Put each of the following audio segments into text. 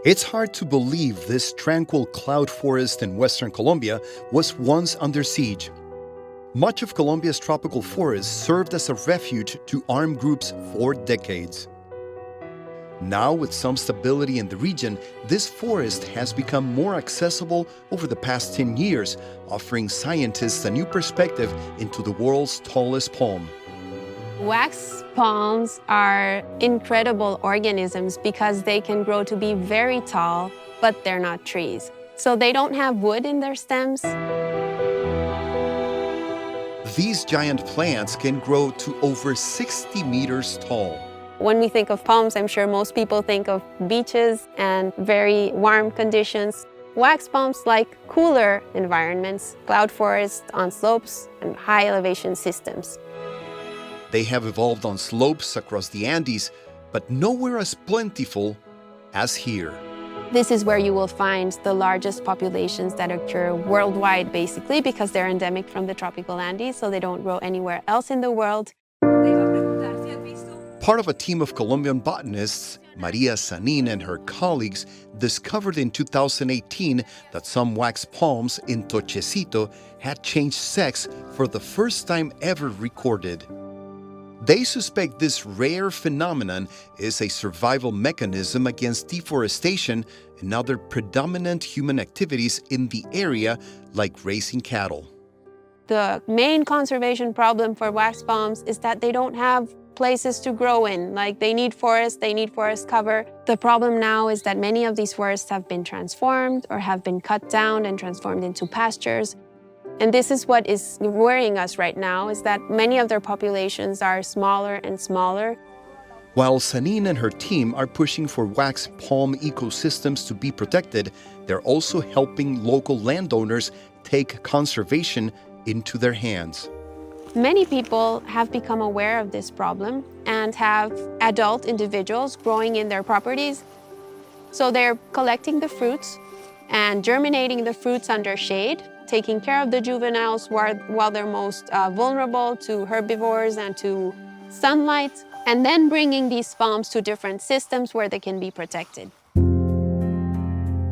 It's hard to believe this tranquil cloud forest in western Colombia was once under siege. Much of Colombia's tropical forest served as a refuge to armed groups for decades. Now, with some stability in the region, this forest has become more accessible over the past 10 years, offering scientists a new perspective into the world's tallest palm. Wax palms are incredible organisms because they can grow to be very tall, but they're not trees. So they don't have wood in their stems. These giant plants can grow to over 60 meters tall. When we think of palms, I'm sure most people think of beaches and very warm conditions. Wax palms like cooler environments, cloud forests on slopes, and high elevation systems. They have evolved on slopes across the Andes, but nowhere as plentiful as here. This is where you will find the largest populations that occur worldwide, basically, because they're endemic from the tropical Andes, so they don't grow anywhere else in the world. Part of a team of Colombian botanists, Maria Sanin and her colleagues discovered in 2018 that some wax palms in Tochecito had changed sex for the first time ever recorded. They suspect this rare phenomenon is a survival mechanism against deforestation and other predominant human activities in the area, like raising cattle. The main conservation problem for wax palms is that they don't have places to grow in. Like, they need forest cover. The problem now is that many of these forests have been transformed or have been cut down and transformed into pastures. And this is what is worrying us right now, is that many of their populations are smaller and smaller. While Sanin and her team are pushing for wax palm ecosystems to be protected, they're also helping local landowners take conservation into their hands. Many people have become aware of this problem and have adult individuals growing in their properties. So they're collecting the fruits and germinating the fruits under shade, taking care of the juveniles while they're most vulnerable to herbivores and to sunlight, and then bringing these palms to different systems where they can be protected.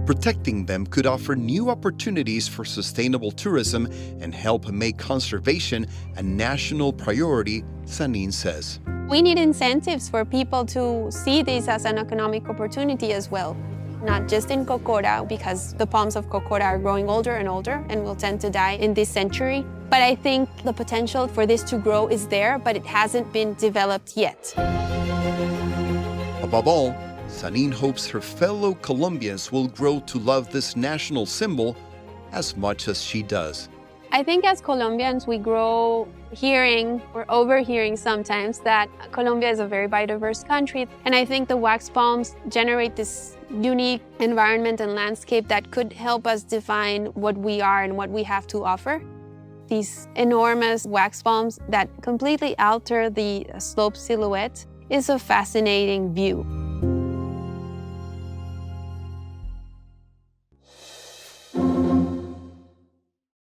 Protecting them could offer new opportunities for sustainable tourism and help make conservation a national priority, Sanin says. We need incentives for people to see this as an economic opportunity as well. Not just in Cocora, because the palms of Cocora are growing older and older and will tend to die in this century. But I think the potential for this to grow is there, but it hasn't been developed yet. Above all, Sanin hopes her fellow Colombians will grow to love this national symbol as much as she does. I think as Colombians, we grow hearing or overhearing sometimes that Colombia is a very biodiverse country. And I think the wax palms generate this unique environment and landscape that could help us define what we are and what we have to offer. These enormous wax palms that completely alter the slope silhouette is a fascinating view.